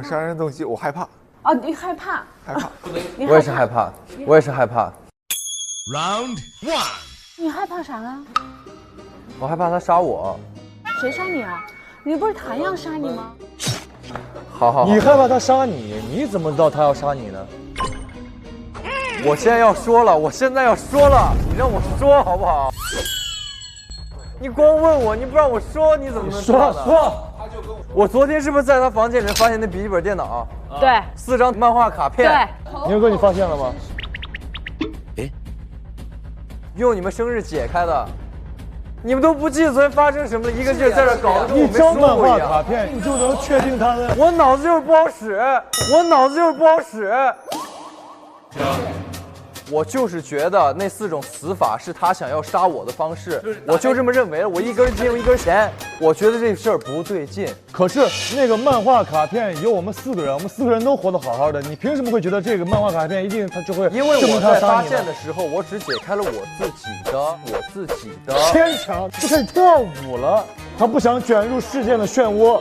我杀人动机，我害怕。啊，你害怕？害怕。我也是害怕，我也是害怕。Round 1，你害怕啥啊？我害怕他杀我。谁杀你啊？你不是谭样杀你吗？好，你害怕他杀你，你怎么知道他要杀你呢？我现在要说了，你让我说好不好？你光问我，你不让我说，你怎么能说？我昨天是不是在他房间里面发现那笔记本电脑？对，4张漫画卡片。对，牛哥，你发现了吗？用你们生日解开的。你们都不记得昨天发生什么了，一个劲儿在这搞得一张漫画卡卡片，你就能确定他的？我脑子就是不好使，我就是觉得那4种死法是他想要杀我的方式，我就这么认为。我一根筋，一根弦，我觉得这事儿不对劲。可是那个漫画卡片有我们4个人，我们4个人都活得好好的，你凭什么会觉得这个漫画卡片一定他就会？因为我在发现的时候，我只解开了我自己的牵强，就开始跳舞了。他不想卷入事件的漩涡。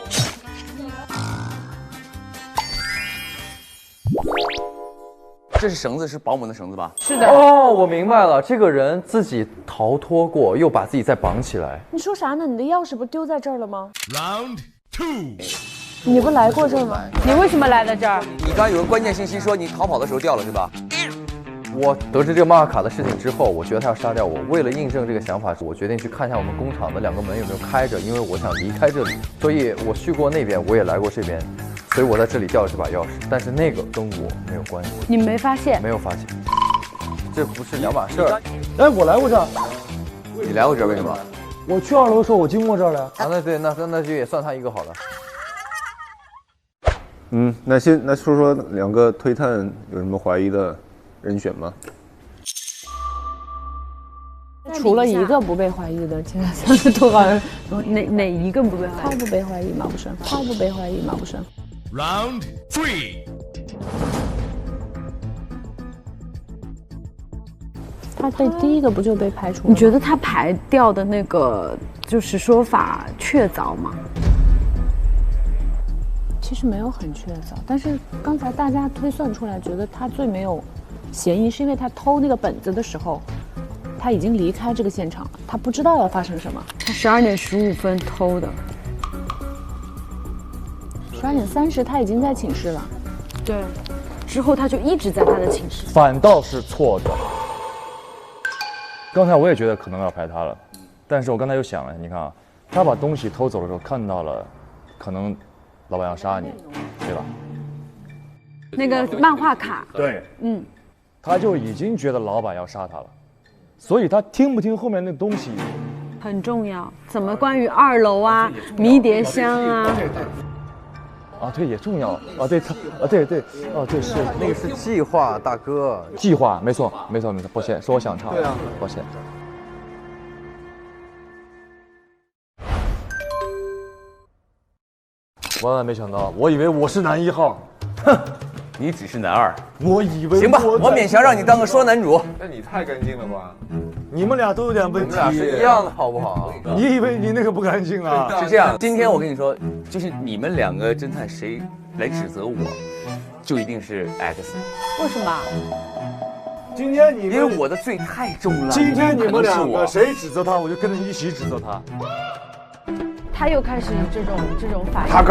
这是绳子，是保姆的绳子吧？是的。哦，我明白了，这个人自己逃脱过，又把自己再绑起来。你说啥呢？你的钥匙不丢在这儿了吗？ Round 2，你不来过这儿吗？你为什么来到这儿？你刚刚有个关键信息说你逃跑的时候掉了是吧？我得知这个漫画卡的事情之后，我觉得他要杀掉我。为了印证这个想法，我决定去看一下我们工厂的2个门有没有开着，因为我想离开这里。所以我去过那边，我也来过这边，所以我在这里掉了这把钥匙。但是那个跟我没有关系，你没发现？没有发现，这不是2码事儿。哎，我来过这儿，你来过这儿为什么？我去2楼的时候我经过这儿了。啊，那对，那就也算他一个好了。那说说2个推探有什么怀疑的人选吗？除了一个不被怀疑的，其他3个都好像哪一个不被怀疑？他不被怀疑吗？不是，他不被怀疑吗？不是。Round 3，他被第一个不就被排除了？你觉得他排掉的那个就是说法确凿吗？其实没有很确凿，但是刚才大家推算出来，觉得他最没有嫌疑，是因为他偷那个本子的时候，他已经离开这个现场了，他不知道要发生什么。他12点15分偷的，12点30他已经在寝室了。对，之后他就一直在他的寝室。反倒是错的。刚才我也觉得可能要排他了，但是我刚才又想了，你看啊，他把东西偷走的时候看到了，可能老板要杀你，对吧？那个漫画卡，对，他就已经觉得老板要杀他了，所以他听不听后面那东西很重要。怎么关于2楼啊、迷迭香啊？啊，对，也重要啊，对他啊，对，哦，对，是那个是计划，大哥。计划，没错，抱歉，是我想差了，对啊，抱歉。万万没想到，我以为我是男1号，哼，你只是男2。我以为行吧，我勉强让你当个双男主。那你太干净了吧？你们俩都有点问题，我们俩是一样的，好不好？你以为你那个不干净啊？是这样，今天我跟你说，就是你们2个侦探谁来指责我，就一定是 X。为什么？今天你们，因为我的罪太重了。今天你们2个可能是我谁指责他，我就跟着一起指责他。他又开始这种反应。他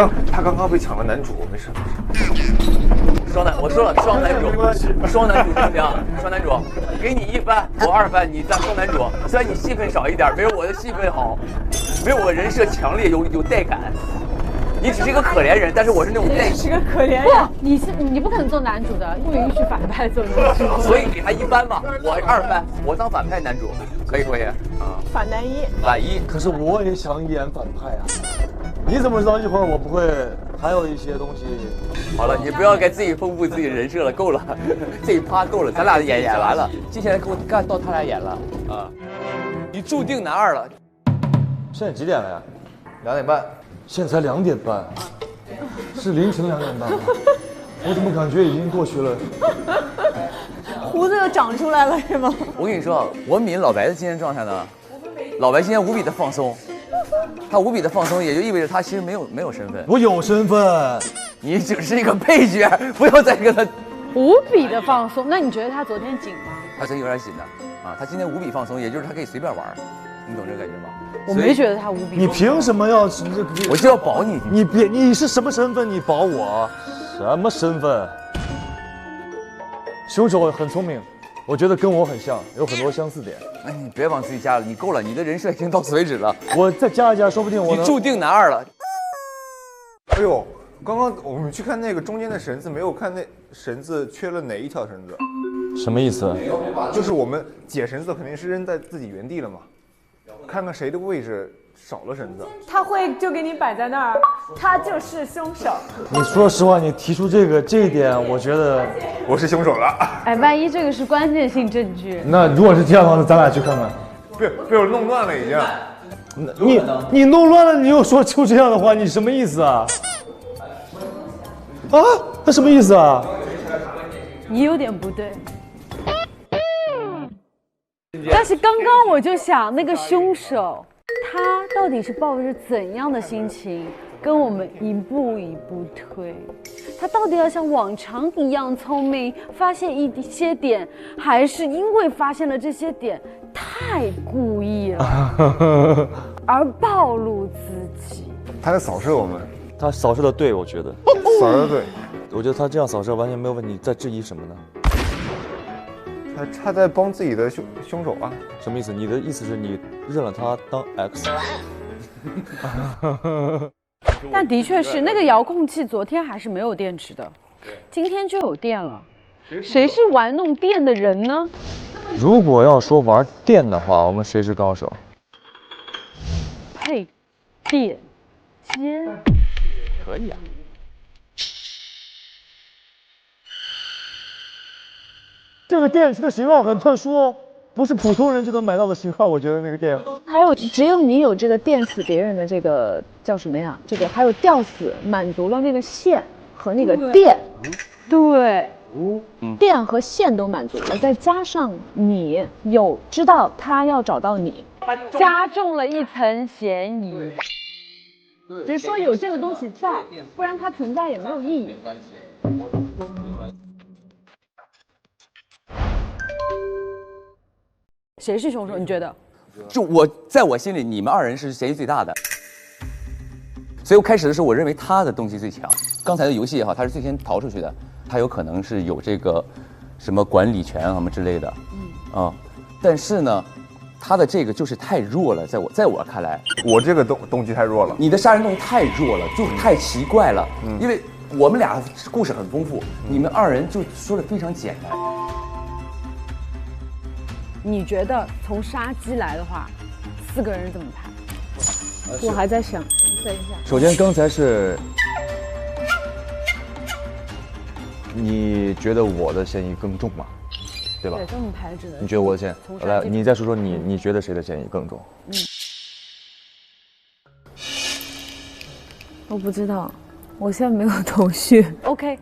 刚刚被抢了男主，没事。我说了双男主，双男主行不行？双男主，给你1番，我2番，你当双男主。虽然你戏份少一点，没有我的戏份好，没有我人设强烈，有带感。你只是一个可怜人，但是我是那种带。是个可怜人。不，你不可能做男主的，不允许反派做男主。所以给他1番嘛，我2番，我当反派男主，可以？啊，反男一。反一。可是我也想演反派啊！你怎么知道一会儿我不会还有一些东西？好了，你不要给自己丰富自己人设了，够了，这一趴够了，咱俩演完了，接下来给我干到他俩演了啊！你注定男2了。现在几点了呀？2点半。现在才2点半，是凌晨2点半吗？我怎么感觉已经过去了？胡子又长出来了是吗？我跟你说，我抿老白的精神状态呢，老白今天无比的放松，他无比的放松，也就意味着他其实没有身份，我有身份。你只是一个配角，不要再跟他。无比的放松。那你觉得他昨天紧吗？他昨天有点紧的啊，他今天无比放松，也就是他可以随便玩，你懂这个感觉吗？我没觉得他无比。你凭什么要？我就要保你。你别，你是什么身份？你保我？什么身份？凶手很聪明，我觉得跟我很像，有很多相似点。哎，你别往自己加了，你够了，你的人设已经到此为止了。我再加一加，说不定我能。你注定男二了。哎呦，刚刚我们去看那个中间的绳子，没有看那绳子缺了哪一条绳子？什么意思？就是我们解绳子肯定是扔在自己原地了嘛，看看谁的位置少了绳子。他会就给你摆在那儿，他就是凶手。你说实话，你提出这一点，我觉得我是凶手了。哎，万一这个是关键性证据，那如果是这样的话，咱俩去看看。被我弄乱了已经。你弄乱了，你又说出这样的话，你什么意思啊？啊，他什么意思啊？你有点不对。但是刚刚我就想，那个凶手他到底是抱着怎样的心情跟我们一步一步推？他到底要像往常一样聪明，发现一些点，还是因为发现了这些点太故意了而暴露自己？他在扫射我们，他扫射的对，我觉得。扫射对。我觉得他这样扫射完全没有问题，在质疑什么呢？他在帮自己的凶手啊？什么意思？你的意思是你认了他当 X？ 但的确是那个遥控器昨天还是没有电池的，今天就有电了。谁是玩弄电的人呢？如果要说玩电的话，我们谁是高手？配电间可以啊。这个电池的型号很特殊哦，不是普通人就能买到的型号。我觉得那个电，还有只有你有这个电死别人的这个叫什么呀？这个还有吊死，满足了那个线和那个电，对，电和线都满足了，再加上你有知道他要找到你，加重了一层嫌疑。只是说有这个东西在，不然它存在也没有意义。谁是凶手？你觉得？就在我心里，你们二人是嫌疑最大的。所以我开始的时候，我认为他的动机最强。刚才的游戏也好，他是最先逃出去的，他有可能是有这个什么管理权什么之类的。但是呢，他的这个就是太弱了，在我看来，我这个动机太弱了。你的杀人动机太弱了，就太奇怪了。因为我们俩故事很丰富，你们二人就说的非常简单。你觉得从杀鸡来的话，4个人怎么排？我还在想，等一下。首先刚才是，你觉得我的嫌疑更重吗？对吧？对，这么排只能。你觉得我的嫌疑？来，你再说说你觉得谁的嫌疑更重？我不知道，我现在没有头绪。OK。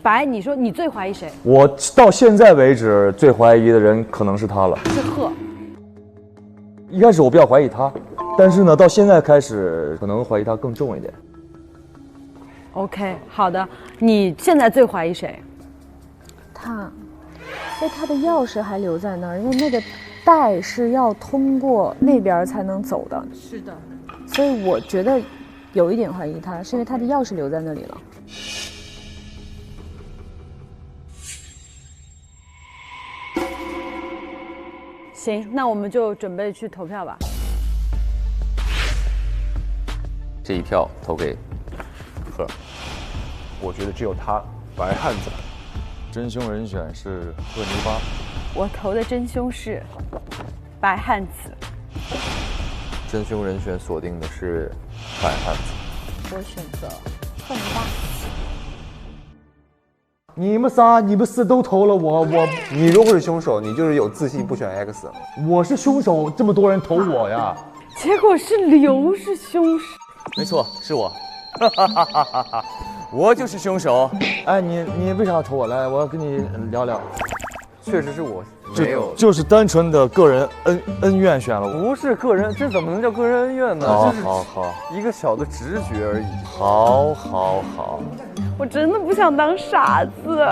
白，你说你最怀疑谁？我到现在为止最怀疑的人可能是他了。是贺。一开始我比较怀疑他，但是呢，到现在开始可能怀疑他更重一点。OK， 好的，你现在最怀疑谁？他，因为他的钥匙还留在那儿，因为那个带是要通过那边才能走的。是的。所以我觉得有一点怀疑他，是因为他的钥匙留在那里了。行，那我们就准备去投票吧。这一票投给贺，我觉得只有他，白汉子。真凶人选是贺泥巴。我投的真凶是白汉子。真凶人选锁定的是白汉子。我选择贺泥巴。你们4都投了我。你如果是凶手，你就是有自信不选 X。我是凶手，这么多人投我呀。结果是刘是凶手。没错，是我。我就是凶手。哎，你为啥投我？来，我要跟你聊聊。确实是我没有，就是单纯的个人恩怨选了我。不是个人，这怎么能叫个人恩怨呢？好这是好好一个小的直觉而已。好，我真的不想当傻子。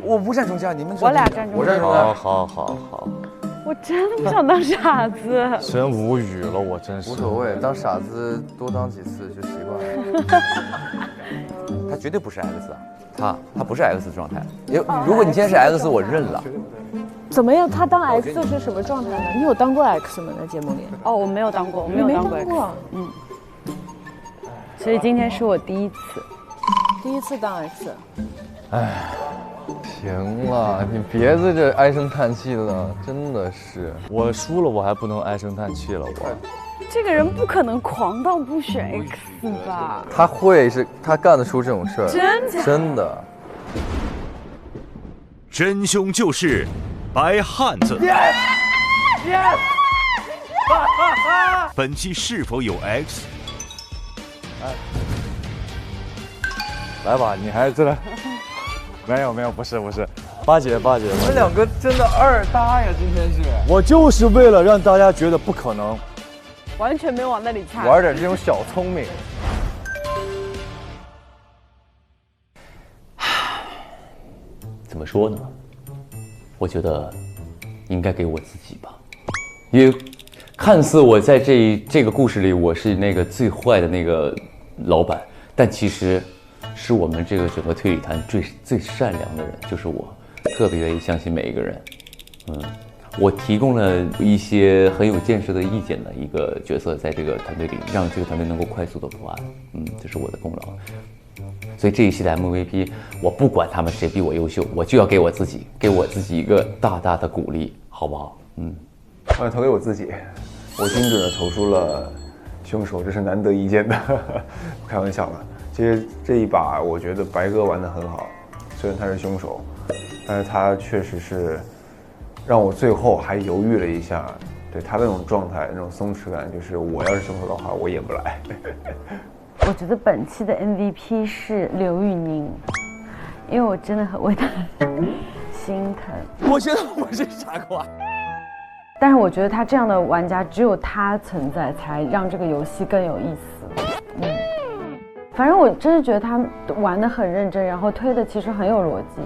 我不赞成这样，你们我俩站中间。好，我真的不想当傻子。真无语了，我真是。无所谓，当傻子多当几次就习惯了。他绝对不是 X 啊，他不是 X 状态。如果你现在是 X， 我认了。怎么样？他当 X 是什么状态呢？你有当过 X 吗？在节目里？哦，我没有当过，我没有当过 X。嗯。所以今天是我第一次当 X。哎，行了，你别在这唉声叹气了，真的是。我输了，我还不能唉声叹气了，我。这个人不可能狂到不选 X 吧？他干得出这种事儿，真的。真凶就是白汉子。本期是否有 X？ 来吧，你还真的没有，不是，八姐，你们两个真的二搭呀，今天是。我就是为了让大家觉得不可能，完全没往那里猜，玩点这种小聪明。怎么说呢？我觉得应该给我自己吧，因为看似我在这个故事里我是那个最坏的那个老板，但其实是我们这个整个推理团最善良的人，就是我，特别愿意相信每一个人。我提供了一些很有建设的意见的一个角色，在这个团队里，让这个团队能够快速的破案。这是我的功劳。所以这一期的 MVP， 我不管他们谁比我优秀，我就要给我自己一个大大的鼓励，好不好？我投给我自己，我精准的投出了凶手，这是难得一见的。开玩笑了，其实这一把我觉得白哥玩得很好，虽然他是凶手，但是他确实是让我最后还犹豫了一下。对他那种状态，那种松弛感，就是我要是凶手的话，我演不来。我觉得本期的 MVP 是刘宇宁，因为我真的很为他心疼。我觉得我是傻瓜。但是我觉得他这样的玩家，只有他存在，才让这个游戏更有意思。反正我真是觉得他玩得很认真，然后推的其实很有逻辑。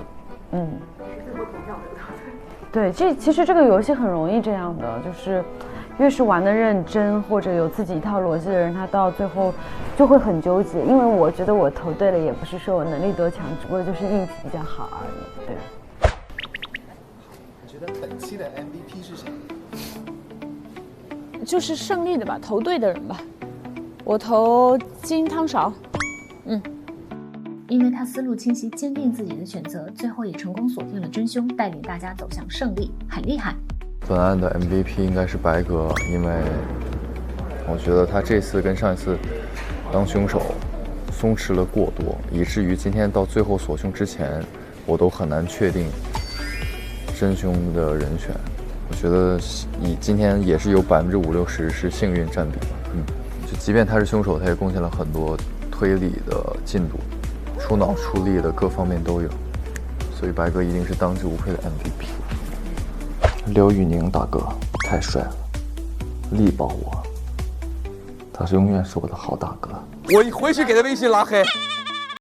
对，其实这个游戏很容易这样的，就是越是玩得认真或者有自己一套逻辑的人，他到最后就会很纠结。因为我觉得我投对了，也不是说我能力多强，只不过就是运气比较好而已。对。你觉得本期的 MVP 是谁？就是胜利的吧，投对的人吧。我投金汤勺。因为他思路清晰，坚定自己的选择，最后也成功锁定了真凶，带领大家走向胜利，很厉害。本案的 MVP 应该是白哥，因为我觉得他这次跟上一次当凶手松弛了过多，以至于今天到最后锁凶之前，我都很难确定真凶的人选。我觉得今天也是有50%-60%是幸运占比吧。就即便他是凶手，他也贡献了很多推理的进度。出脑出力的各方面都有，所以白哥一定是当之无愧的 MVP。刘宇宁大哥太帅了，力保我，他是永远是我的好大哥。我回去给他微信拉黑。